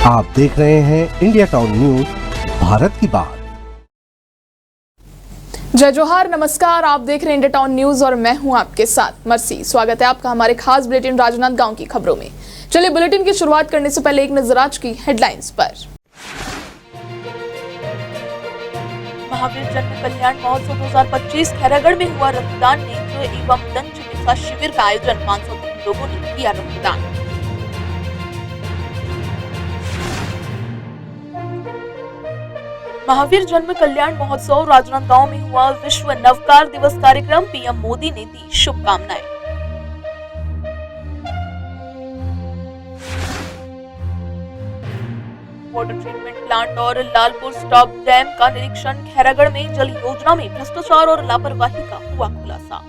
आप देख रहे हैं इंडिया टाउन न्यूज, भारत की बात। जय जोहार, नमस्कार। आप देख रहे हैं इंडिया टाउन न्यूज और मैं हूं आपके साथ मर्सी। स्वागत है आपका हमारे खास बुलेटिन राजनांदगांव की खबरों में। चलिए बुलेटिन की शुरुआत करने से पहले एक नजर आज की हेडलाइंस पर। महावीर जन्म कल्याण महोत्सव 2025 खैरागढ़ में हुआ रक्तदान नेत्र एवं दंत चिकित्सा शिविर का आयोजन। 503 लोगों ने किया रक्तदान। महावीर जन्म कल्याण महोत्सव राजनांदगांव में हुआ विश्व नवकार दिवस कार्यक्रम। पीएम मोदी ने दी शुभकामनाएं। वाटर ट्रीटमेंट प्लांट और लालपुर स्टॉप डैम का निरीक्षण। खैरागढ़ में जल योजना में भ्रष्टाचार और लापरवाही का हुआ खुलासा।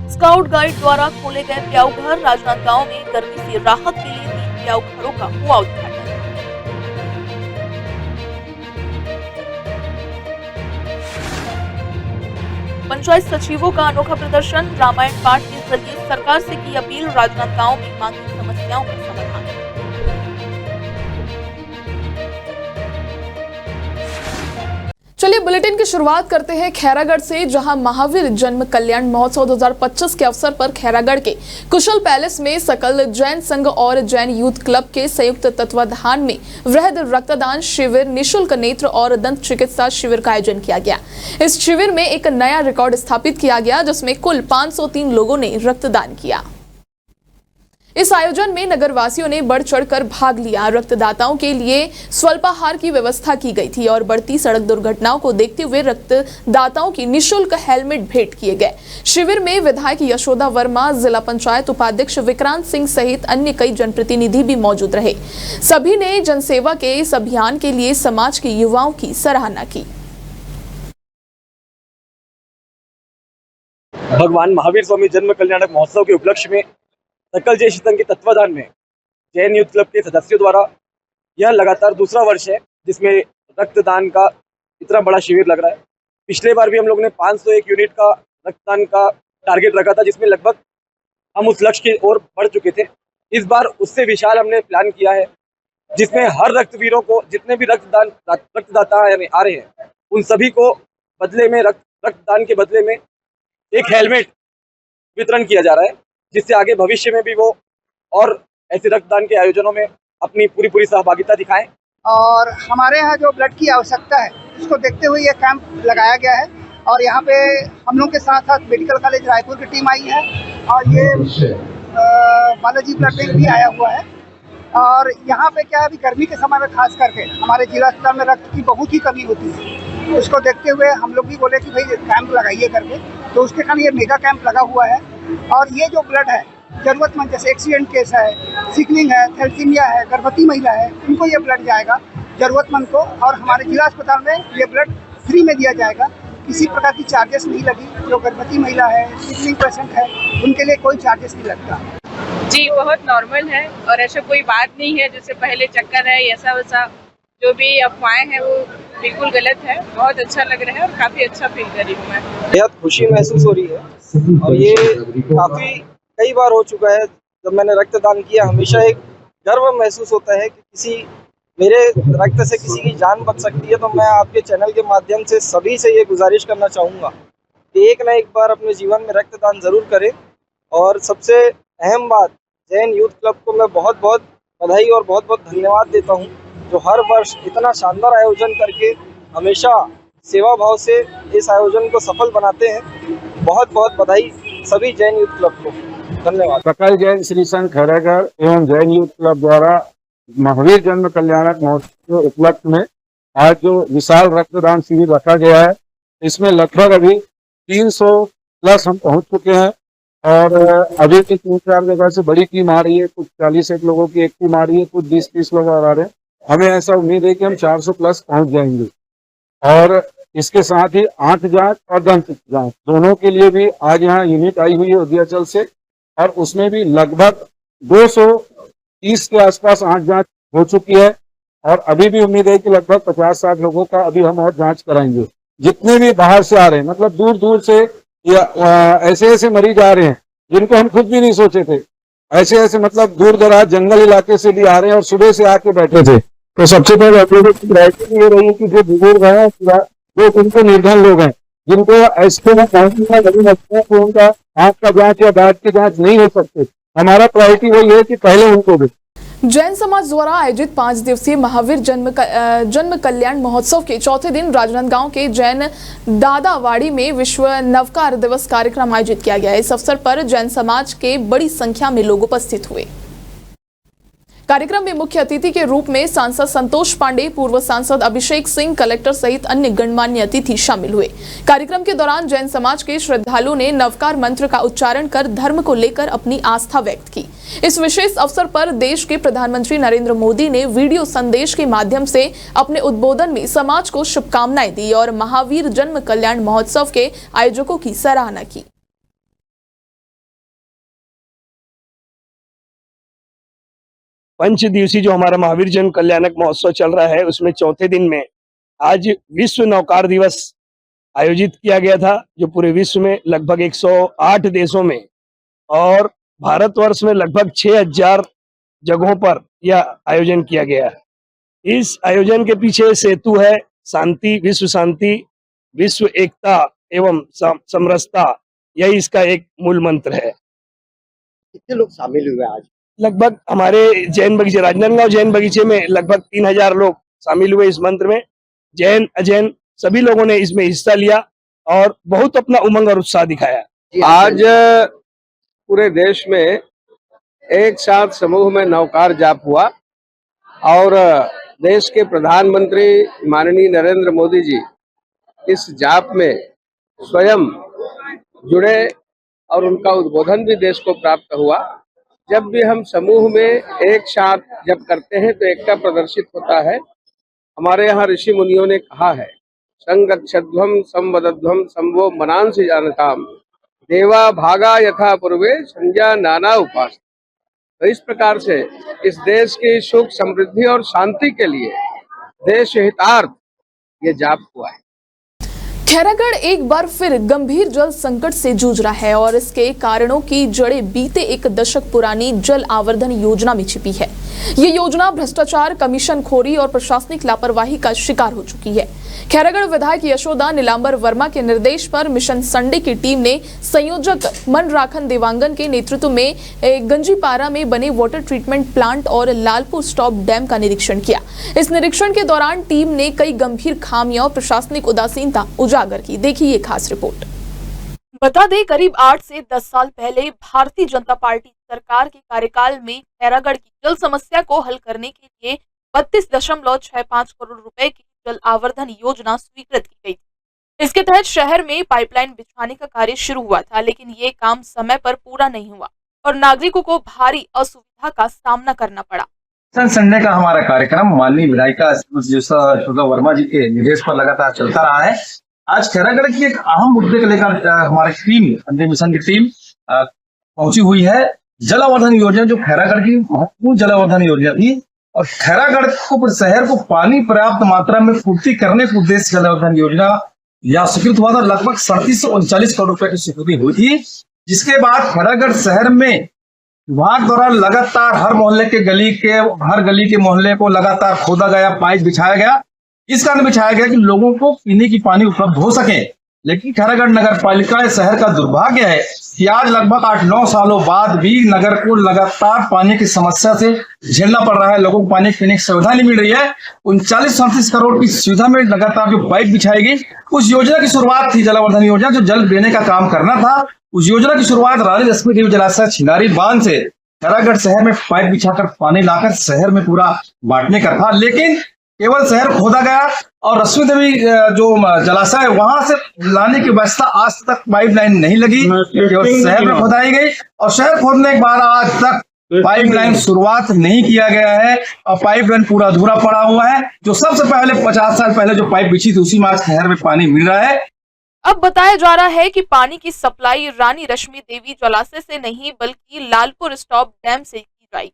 स्काउट गाइड द्वारा खोले गए प्याऊ घर। राजनांदगांव में गर्मी से राहत के लिए 3 प्याऊ घरों का हुआ उद्घाटन। पंचायत सचिवों का अनोखा प्रदर्शन। रामायण पाठ के जरिए सरकार से की अपील। राजनांदगांव में मांगी समस्याओं का समाधान। चलिए बुलेटिन की शुरुआत करते हैं खैरागढ़ से, जहां महावीर जन्म कल्याण महोत्सव 2025 के अवसर पर खैरागढ़ के कुशल पैलेस में सकल जैन संघ और जैन यूथ क्लब के संयुक्त तत्वाधान में वृहद रक्तदान शिविर, निशुल्क नेत्र और दंत चिकित्सा शिविर का आयोजन किया गया। इस शिविर में एक नया रिकॉर्ड स्थापित किया गया, जिसमें कुल 503 लोगों ने रक्तदान किया। इस आयोजन में नगरवासियों ने बढ़ चढ़कर भाग लिया। रक्तदाताओं के लिए स्वल्पाहार की व्यवस्था की गई थी और बढ़ती सड़क दुर्घटनाओं को देखते हुए रक्तदाताओं की निशुल्क हेलमेट भेंट किए गए। शिविर में विधायक यशोदा वर्मा, जिला पंचायत उपाध्यक्ष विक्रांत सिंह सहित अन्य कई जनप्रतिनिधि भी मौजूद रहे। सभी ने जनसेवा के इस अभियान के लिए समाज के युवाओं की सराहना की। भगवान महावीर स्वामी जन्म कल्याणक महोत्सव के उपलक्ष्य में सकल जैन संघ के तत्वाधान में जैन यूथ क्लब के सदस्यों द्वारा यह लगातार दूसरा वर्ष है जिसमें रक्तदान का इतना बड़ा शिविर लग रहा है। पिछले बार भी हम लोग ने 501 यूनिट का रक्तदान का टारगेट रखा था, जिसमें लगभग हम उस लक्ष्य की ओर बढ़ चुके थे। इस बार उससे विशाल हमने प्लान किया है, जिसमें हर रक्तवीरों को, जितने भी रक्तदाता आ रहे हैं, उन सभी को बदले में रक्तदान के बदले में एक हेलमेट वितरण किया जा रहा है, जिससे आगे भविष्य में भी वो और ऐसे रक्तदान के आयोजनों में अपनी पूरी सहभागिता दिखाएं। और हमारे यहाँ जो ब्लड की आवश्यकता है उसको देखते हुए ये कैंप लगाया गया है। और यहाँ पे हम लोग के साथ साथ मेडिकल कॉलेज रायपुर की टीम आई है और ये बालाजी ब्लड बैंक भी आया हुआ है। और यहाँ पे क्या है, अभी गर्मी के समय में खास करके हमारे जिला अस्पताल में रक्त की बहुत ही कमी होती है। उसको देखते हुए हम लोग भी बोले कि भाई कैंप लगाइए करके, तो उसके कारण ये मेगा कैंप लगा हुआ है। और ये जो ब्लड है जरूरतमंद, जैसे एक्सीडेंट केस है, सिकलिंग है, थैलेसीमिया है, गर्भवती महिला है, उनको ये ब्लड जाएगा जरूरतमंद को। और हमारे जिला अस्पताल में ये ब्लड फ्री में दिया जाएगा, किसी प्रकार की चार्जेस नहीं लगी। जो गर्भवती महिला है, सिकलिंग पेशेंट है, उनके लिए कोई चार्जेस नहीं लगता। जी बहुत नॉर्मल है और ऐसा कोई बात नहीं है जैसे पहले चक्कर है ऐसा वैसा जो भी अफवाहें हैं वो बिल्कुल गलत है। बहुत अच्छा लग रहा है और काफी अच्छा फील कर रही हूँ मैं। बेहद खुशी महसूस हो रही है और ये काफी कई बार हो चुका है जब मैंने रक्तदान किया। हमेशा एक गर्व महसूस होता है कि किसी मेरे रक्त से किसी की जान बच सकती है। तो मैं आपके चैनल के माध्यम से सभी से ये गुजारिश करना चाहूँगा कि एक ना एक बार अपने जीवन में रक्तदान ज़रूर करें। और सबसे अहम बात, जैन यूथ क्लब को मैं बहुत बहुत बधाई और बहुत बहुत धन्यवाद देता हूँ, जो हर वर्ष इतना शानदार आयोजन करके हमेशा सेवा भाव से इस आयोजन को सफल बनाते हैं। बहुत बहुत बधाई सभी जैन यूथ क्लब को, धन्यवाद। सकल जैन श्री संघ खैरागढ़ एवं जैन यूथ क्लब द्वारा महावीर जन्म कल्याणक महोत्सव के उपलक्ष्य में आज जो विशाल रक्तदान शिविर रखा गया है, इसमें लगभग अभी 300 प्लस हम पहुंच चुके हैं। और अभी भी 3-4 जगह से बड़ी टीम आ रही है, कुछ 40 लोगों की एक टीम आ रही है, कुछ 20-30 लोग आ रहे हैं। हमें ऐसा उम्मीद है कि हम 400 प्लस पहुंच जाएंगे। और इसके साथ ही आंख जांच और दंत जांच दोनों के लिए भी आज यहाँ यूनिट आई हुई है उदयाचल से, और उसमें भी लगभग 230 के आसपास आंख जांच हो चुकी है। और अभी भी उम्मीद है कि लगभग 50-60 लोगों का अभी हम और जांच कराएंगे। जितने भी बाहर से आ रहे हैं, मतलब दूर दूर से या ऐसे ऐसे मरीज आ रहे हैं जिनको हम खुद भी नहीं सोचे थे। ऐसे ऐसे मतलब दूर दराज जंगल इलाके से भी आ रहे हैं और सुबह से आके बैठे थे। तो सबसे पहले हम लोगों की राइटिंग ये रही कि जो बुजुर्ग हैं, जो उनको निर्धन लोग हैं, जिनको ऐसे में पहुंचना नहीं लगता है, तो उनका आंख का जांच या दांत की जांच नहीं हो सकते, हमारा प्रायोरिटी वही है कि पहले उनको दें। जैन समाज द्वारा आयोजित 5 दिवसीय महावीर जन्म कल्याण महोत्सव के चौथे दिन राजनांदगांव के जैन दादावाड़ी में विश्व नवकार दिवस कार्यक्रम आयोजित किया गया। इस अवसर पर जैन समाज के बड़ी संख्या में लोग उपस्थित हुए। कार्यक्रम में मुख्य अतिथि के रूप में सांसद संतोष पांडे, पूर्व सांसद अभिषेक सिंह, कलेक्टर सहित अन्य गणमान्य अतिथि शामिल हुए। कार्यक्रम के दौरान जैन समाज के श्रद्धालुओं ने नवकार मंत्र का उच्चारण कर धर्म को लेकर अपनी आस्था व्यक्त की। इस विशेष अवसर पर देश के प्रधानमंत्री नरेंद्र मोदी ने वीडियो संदेश के माध्यम से अपने उद्बोधन में समाज को शुभकामनाएं दी और महावीर जन्म कल्याण महोत्सव के आयोजकों की सराहना की। पंच दिवसीय जो हमारा महावीर जन्म कल्याणक महोत्सव चल रहा है, उसमें चौथे दिन में आज विश्व नवकार दिवस आयोजित किया गया था, जो पूरे विश्व में लगभग 108 देशों में और भारतवर्ष में लगभग 6000 जगहों पर यह आयोजन किया गया है। इस आयोजन के पीछे सेतु है शांति, विश्व एकता एवं समरसता, यही इसका एक मूल मंत्र है। कितने लोग शामिल हुए आज? लगभग हमारे जैन बगीचे, राजनांदगांव जैन बगीचे में लगभग 3000 लोग शामिल हुए इस मंत्र में। जैन अजैन सभी लोगों ने इसमें हिस्सा लिया और बहुत अपना उमंग और उत्साह दिखाया। आज पूरे देश में एक साथ समूह में नवकार जाप हुआ और देश के प्रधानमंत्री माननीय नरेंद्र मोदी जी इस जाप में स्वयं जुड़े और उनका उद्बोधन भी देश को प्राप्त हुआ। जब भी हम समूह में एक साथ जब करते हैं तो एकता प्रदर्शित होता है। हमारे यहाँ ऋषि मुनियों ने कहा है, संगच्छध्वम संवदध्वम संवो मनांसि जानताम देवा भागा यथा पूर्वे संज्ञा नाना उपास। तो इस प्रकार से इस देश की सुख समृद्धि और शांति के लिए देश हितार्थ ये जाप हुआ है। खैरागढ़ एक बार फिर गंभीर जल संकट से जूझ रहा है और इसके कारणों की जड़ें बीते 1 दशक पुरानी जल आवर्धन योजना में छिपी है। ये योजना भ्रष्टाचार, कमीशनखोरी और प्रशासनिक लापरवाही का शिकार हो चुकी है। खैरागढ़ विधायक यशोदा नीलांबर वर्मा के निर्देश पर मिशन संडे की टीम ने संयोजक मनराखन देवांगन के नेतृत्व में गंजीपारा में बने वाटर ट्रीटमेंट प्लांट और लालपुर स्टॉप डैम का निरीक्षण किया। इस निरीक्षण के दौरान टीम ने कई गंभीर खामियां और प्रशासनिक उदासीनता उजागर की। देखिए ये खास रिपोर्ट। बता दें, करीब 8 से 10 साल पहले भारतीय जनता पार्टी सरकार के कार्यकाल में खैरागढ़ की जल समस्या को हल करने के लिए 32.65 करोड़ रुपए की जल आवर्धन योजना स्वीकृत की गई थी। इसके तहत शहर में पाइपलाइन बिछाने का कार्य शुरू हुआ था, लेकिन ये काम समय पर पूरा नहीं हुआ और नागरिकों को भारी असुविधा का सामना करना पड़ा। संडे का हमारा कार्यक्रम माननीय विधायिका यशोदा वर्मा जी के निर्देश पर लगातार चलता रहा है। आज खैरागढ़ की एक अहम मुद्दे को लेकर हमारी टीम, अंतिम मिशन की टीम पहुंची हुई है। जल आवर्धन योजना जो खैरागढ़ की महत्वपूर्ण जल आवर्धन योजना थी और खैरागढ़ को शहर को पानी पर्याप्त मात्रा में पूर्ति करने के उद्देश्य से जल आवर्धन योजना या स्वीकृत हुआ था। लगभग 37 से 39 करोड़ रुपए की स्वीकृति हुई थी, जिसके बाद खैरागढ़ शहर में विभाग द्वारा लगातार हर गली के मोहल्ले को लगातार खोदा गया, पाइप बिछाया गया। इस कारण बिछाया गया कि लोगों को पीने की पानी उपलब्ध हो सके। लेकिन खैरागढ़ नगर पालिका शहर का दुर्भाग्य है कि आज लगभग 8-9 सालों बाद भी नगर को लगातार पानी की समस्या से झेलना पड़ रहा है। लोगों को पानी पीने की सुविधा नहीं मिल रही है। 39-37 करोड़ की सुविधा में लगातार जो पाइप बिछाई गई, उस योजना की शुरुआत थी जलावर्धन योजना, जो जल देने का काम करना था। उस योजना की शुरुआत रानी लक्ष्मी देवी जलाशय छिंदारी बांध से खैरागढ़ शहर में पाइप बिछाकर पानी लाकर शहर में पूरा बांटने का था। लेकिन केवल शहर खोदा गया और लक्ष्मी देवी जो जलाशय है वहां से लाने की व्यवस्था आज तक पाइपलाइन नहीं लगी, केवल शहर में खोदाई गई और शहर खोदने के बाद आज तक पाइपलाइन शुरुआत नहीं किया गया है और पाइपलाइन पूरा अधूरा पड़ा हुआ है। जो सबसे पहले 50 साल पहले जो पाइप बिछी थी उसी में आज शहर में पानी मिल रहा है। अब बताया जा रहा है कि पानी की सप्लाई रानी लक्ष्मी देवी जलाशय से नहीं बल्कि लालपुर स्टॉप डैम से की जाएगी।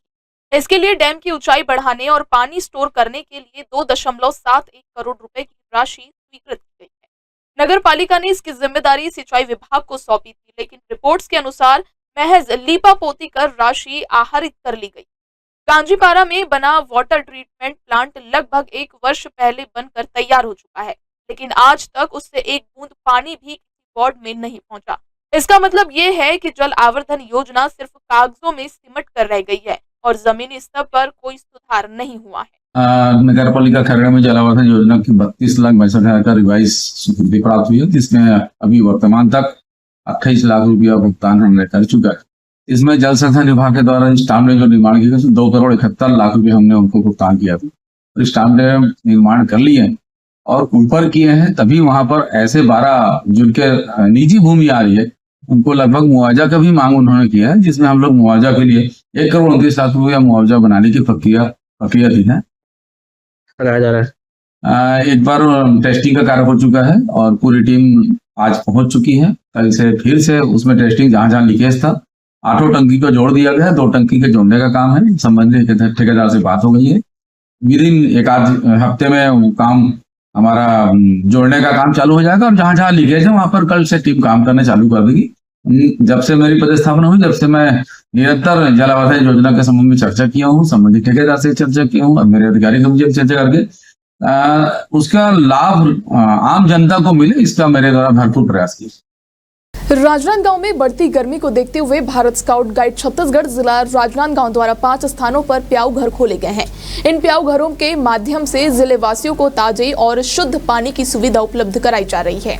इसके लिए डैम की ऊंचाई बढ़ाने और पानी स्टोर करने के लिए 2.71 करोड़ रुपए की राशि स्वीकृत की गई है। नगर पालिका ने इसकी जिम्मेदारी सिंचाई विभाग को सौंपी थी, लेकिन रिपोर्ट्स के अनुसार महज लीपापोती कर राशि आहरित कर ली गई। कांजीपारा में बना वाटर ट्रीटमेंट प्लांट लगभग 1 वर्ष पहले बनकर तैयार हो चुका है, लेकिन आज तक उससे एक बूंद पानी भी किसी वार्ड में नहीं पहुंचा। इसका मतलब ये है कि जल आवर्धन योजना सिर्फ कागजों में सिमट कर रह गई है और जमीनी स्तर पर कोई सुधार नहीं हुआ है। नगर पालिका खरगड़ में जल आवर्धन योजना की 32,62,000 का रिवाइज स्वीकृति प्राप्त हुई है, जिसमें अभी वर्तमान तक 28 लाख रुपया भुगतान हमने कर चुका है। इसमें जल संसाधन विभाग के द्वारा स्टाम्प डैम जो निर्माण किया गया 2,71,00,000 रुपये हमने उनको भुगतान किया था। और स्टाम्प डैम निर्माण कर लिए हैं और ऊपर किए हैं, तभी वहां पर ऐसे 12 जिनके निजी भूमि आ रही है उनको लगभग मुआवजा का भी मांग उन्होंने किया है, जिसमें हम लोग मुआवजा के लिए 1,29,00,000 रुपया मुआवजा बनाने की प्रक्रिया थी है कराया जा रहा है। एक बार टेस्टिंग का कार्य हो चुका है और पूरी टीम आज पहुंच चुकी है। कल से फिर से उसमें टेस्टिंग जहां लीकेज था 8 टंकी को जोड़ दिया गया है, 2 टंकी के जोड़ने का काम है। संबंधित ठेकेदार से बात हो गई है, विदिन एक आध हफ्ते में वो काम हमारा जोड़ने का काम चालू हो जाएगा और जहां लीकेज है वहां पर कल से टीम काम करने चालू कर देगी। जब से मेरी पदस्थापना हुई, जब से मैं निरंतर जल आवर्धन योजना के संबंध में चर्चा किया हूँ, संबंधित ठेकेदार से चर्चा किया हूँ और मेरे अधिकारी से मुझे चर्चा करके उसका लाभ आम जनता को मिले, इसका मेरे द्वारा भरपूर प्रयास किया। राजनांदगांव में बढ़ती गर्मी को देखते हुए भारत स्काउट गाइड छत्तीसगढ़ जिला राजनांदगांव द्वारा 5 स्थानों पर प्याऊ घर खोले गए हैं। इन प्याऊ घरों के माध्यम से जिले वासियों को ताजे और शुद्ध पानी की सुविधा उपलब्ध कराई जा रही है।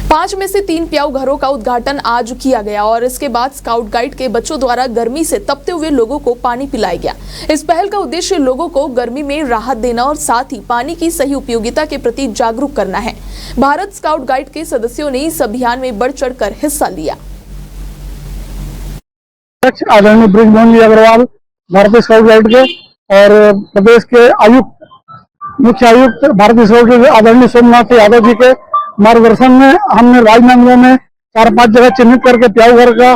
5 में से 3 प्याऊ घरों का उद्घाटन आज किया गया और इसके बाद स्काउट गाइड के बच्चों द्वारा गर्मी से तपते हुए लोगों को पानी पिलाया गया। इस पहल का उद्देश्य लोगों को गर्मी में राहत देना और साथ ही पानी की सही उपयोगिता के प्रति जागरूक करना है। भारत स्काउट गाइड के सदस्यों ने इस अभियान में बढ़ चढ़कर हिस्सा लिया। आदरणीय बृजमोहन जी अग्रवाल भारतीय स्काउट गाइड के और प्रदेश के मुख्य आयुक्त भारतीय स्काउट गाइड आदरणीय सोमनाथ यादव जी के मार्गदर्शन में हमने राजनांदगांव में 4-5 जगह चिन्हित करके प्याऊ घर का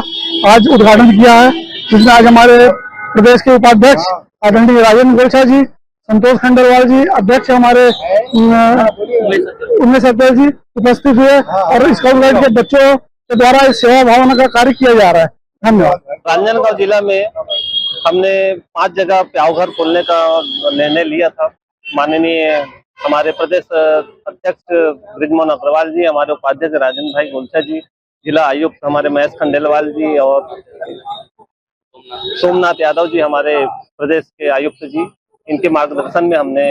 आज उद्घाटन किया है, जिसमें आज हमारे प्रदेश के उपाध्यक्ष आदरणीय राजेंद्र गोलछा जी, संतोष खंडेलवाल जी, अध्यक्ष हमारे उमेश सत्तर जी उपस्थित हुए और स्काउट गाइड के बच्चों के द्वारा इस सेवा भावना का कार्य किया जा रहा है। धन्यवाद। राजनांदगांव जिला में हमने 5 जगह प्याऊ घर खोलने का निर्णय लिया था। माननीय हमारे प्रदेश अध्यक्ष बृजमोहन अग्रवाल जी, हमारे उपाध्यक्ष राजेंद्र भाई गोलछा जी, जिला आयुक्त हमारे महेश खंडेलवाल जी और सोमनाथ यादव जी हमारे प्रदेश के आयुक्त जी, इनके मार्गदर्शन में हमने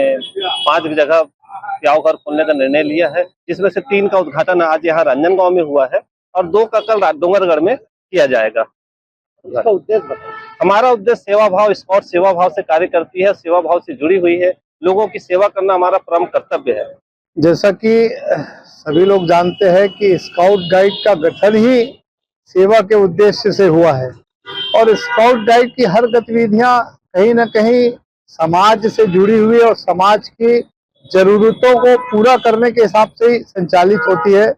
5 जगह प्याऊ घर खोलने का निर्णय लिया है, जिसमें से 3 का उद्घाटन आज यहाँ राजनांदगांव में हुआ है और 2 का कल डोंगरगढ़ में किया जाएगा। इसका उद्देश्य हमारा उद्देश्य सेवा भाव, स्काउट सेवा भाव से कार्य करती है, सेवा भाव से जुड़ी हुई है। लोगों की सेवा करना हमारा परम कर्तव्य है। जैसा कि सभी लोग जानते हैं कि स्काउट गाइड का गठन ही सेवा के उद्देश्य से हुआ है और स्काउट गाइड की हर गतिविधियां कहीं न कहीं समाज से जुड़ी हुई और समाज की जरूरतों को पूरा करने के हिसाब से ही संचालित होती है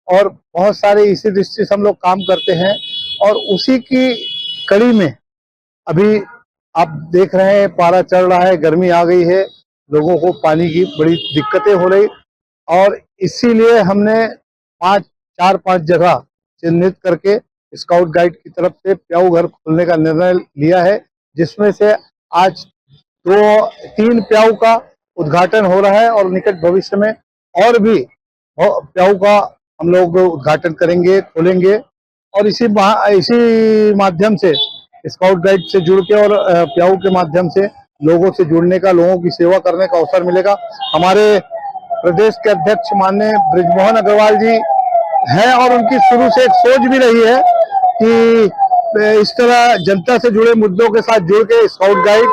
और बहुत सारे इसी दृष्टि से हम लोग काम करते हैं और उसी की कड़ी में अभी आप देख रहे हैं पारा चढ़ रहा है, गर्मी आ गई है, लोगों को पानी की बड़ी दिक्कतें हो रही और इसीलिए हमने 4-5 जगह चिन्हित करके स्काउट गाइड की तरफ से प्याऊ घर खोलने का निर्णय लिया है, जिसमें से आज 2-3 प्याऊ का उद्घाटन हो रहा है और निकट भविष्य में और भी प्याऊ का हम लोग उद्घाटन करेंगे, खोलेंगे और इसी माध्यम से स्काउट गाइड से जुड़ के और प्याऊ के माध्यम से लोगों से जुड़ने का, लोगों की सेवा करने का अवसर मिलेगा। हमारे प्रदेश के अध्यक्ष माननीय बृजमोहन अग्रवाल जी हैं और उनकी शुरू से एक सोच भी रही है कि इस तरह जनता से जुड़े मुद्दों के साथ जुड़ के स्काउट गाइड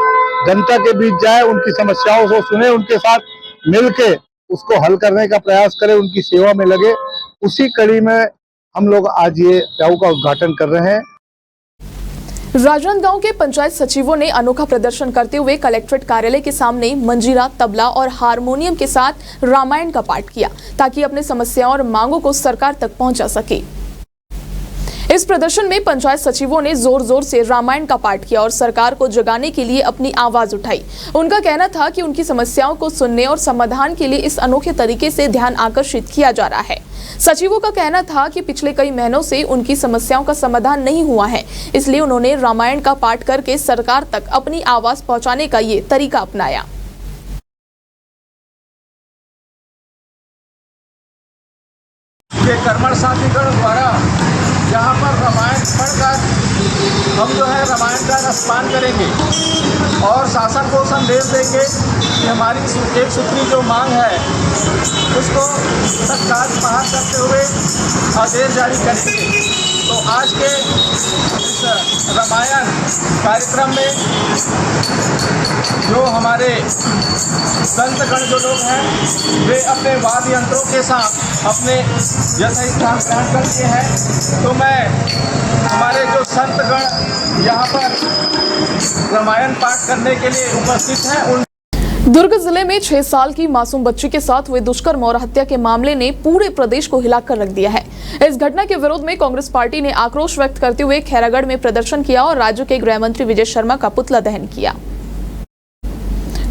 जनता के बीच जाए, उनकी समस्याओं को सुने, उनके साथ मिलके उसको हल करने का प्रयास करे, उनकी सेवा में लगे। उसी कड़ी में हम लोग आज ये प्याऊ का उद्घाटन कर रहे हैं। राजनांदगांव के पंचायत सचिवों ने अनोखा प्रदर्शन करते हुए कलेक्ट्रेट कार्यालय के सामने मंजीरा, तबला और हारमोनियम के साथ रामायण का पाठ किया ताकि अपनी समस्याओं और मांगों को सरकार तक पहुंचा सके। इस प्रदर्शन में पंचायत सचिवों ने जोर जोर से रामायण का पाठ किया और सरकार को जगाने के लिए अपनी आवाज उठाई। उनका कहना था कि उनकी समस्याओं को सुनने और समाधान के लिए इस अनोखे तरीके से ध्यान आकर्षित किया जा रहा है। सचिवों का कहना था कि पिछले कई महीनों से उनकी समस्याओं का समाधान नहीं हुआ है, इसलिए उन्होंने रामायण का पाठ करके सरकार तक अपनी आवाज पहुंचाने का ये तरीका अपनाया। ये कर्मठ साथीगण द्वारा यहाँ पर रामायण पढ़कर हम जो है रामायण का रसपान करेंगे और शासन को संदेश देंगे कि हमारी एक सूत्री जो मांग है उसको तत्काल बहाल करते हुए आदेश जारी करेंगे। तो आज के इस रामायण कार्यक्रम में जो हमारे संतगण जो लोग हैं वे अपने वाद्य यंत्रों के साथ अपने यथास्थान ग्रहण करते हैं। तो मैं हमारे जो संतगण यहाँ पर रामायण पाठ करने के लिए उपस्थित हैं उन दुर्ग जिले में 6 साल की मासूम बच्ची के साथ हुए दुष्कर्म और हत्या के मामले ने पूरे प्रदेश को हिलाकर रख दिया है। इस घटना के विरोध में कांग्रेस पार्टी ने आक्रोश व्यक्त करते हुए खैरागढ़ में प्रदर्शन किया और राज्य के गृह मंत्री विजय शर्मा का पुतला दहन किया।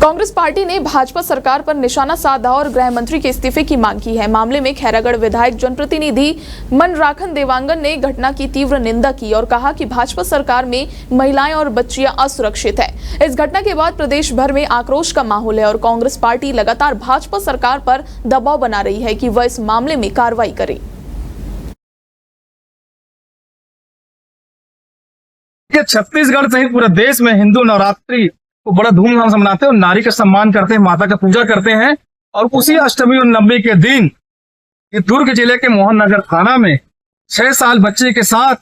कांग्रेस पार्टी ने भाजपा सरकार पर निशाना साधा और गृह मंत्री के इस्तीफे की मांग की है। मामले में खैरागढ़ विधायक जनप्रतिनिधि मनराखन देवांगन ने घटना की तीव्र निंदा की और कहा कि भाजपा सरकार में महिलाएं और बच्चियां असुरक्षित है। इस घटना के बाद प्रदेश भर में आक्रोश का माहौल है और कांग्रेस पार्टी लगातार भाजपा सरकार पर दबाव बना रही है कि वह इस मामले में कार्रवाई करे। छत्तीसगढ़ सहित पूरे देश में हिंदू नवरात्रि को बड़ा धूमधाम से मनाते हैं और नारी का सम्मान करते हैं, माता का पूजा करते हैं। और उसी अष्टमी और नवमी के दिन ये दुर्ग जिले के मोहन नगर थाना में 6 साल बच्चे के साथ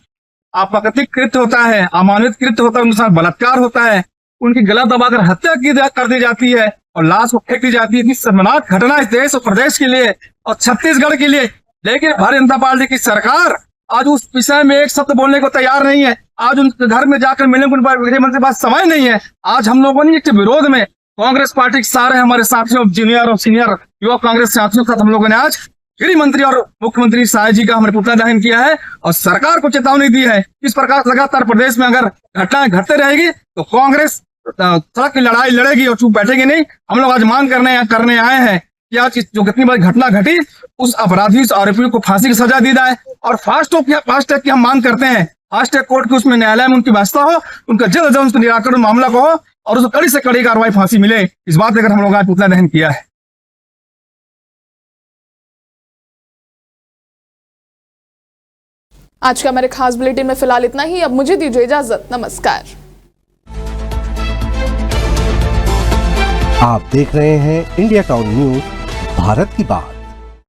आपराधिक कृत्य होता है, अमानवीय कृत्य होता है, उनके साथ बलात्कार होता है, उनकी गला दबाकर हत्या कर दी जाती है और लाश को फेंक दी जाती है। इतनी शर्मनाक घटना इस देश और प्रदेश के लिए और छत्तीसगढ़ के लिए। लेकिन भारतीय जनता पार्टी की सरकार आज उस विषय में एक शब्द बोलने को तैयार नहीं है। आज उनके घर में जाकर मिलने को गृह मंत्री के पास समय नहीं है। आज हम लोगों ने इसके विरोध में कांग्रेस पार्टी के सारे हमारे साथियों, जूनियर और सीनियर युवा कांग्रेस साथियों के साथ हम लोगों ने आज गृह मंत्री और मुख्यमंत्री शाह जी का हमने पुतला दहन किया है और सरकार को चेतावनी दी है। इस प्रकार लगातार प्रदेश में अगर घटनाएं घटते रहेगी तो कांग्रेस सड़क की लड़ाई लड़ेगी और चुप बैठेगी नहीं। हम लोग आज मांग करने आए हैं कि आज जो कितनी बड़ी घटना घटी उस अपराधी, उस आरोपियों को फांसी की सजा दी जाए और फास्ट ट्रैक की हम मांग करते हैं। फास्ट ट्रैक कोर्ट की उसमें न्यायालय में उनकी व्यवस्था हो, उनका जल्द से जल्द निराकरण मामला को हो और उसको कड़ी से कड़ी कार्रवाई फांसी मिले। इस बात लेकर हम लोग आज पुतला दहन किया है। आज के हमारे खास बुलेटिन में फिलहाल इतना ही। अब मुझे दीजिए इजाजत। नमस्कार। आप देख रहे हैं इंडिया टाउन न्यूज, भारत की बात।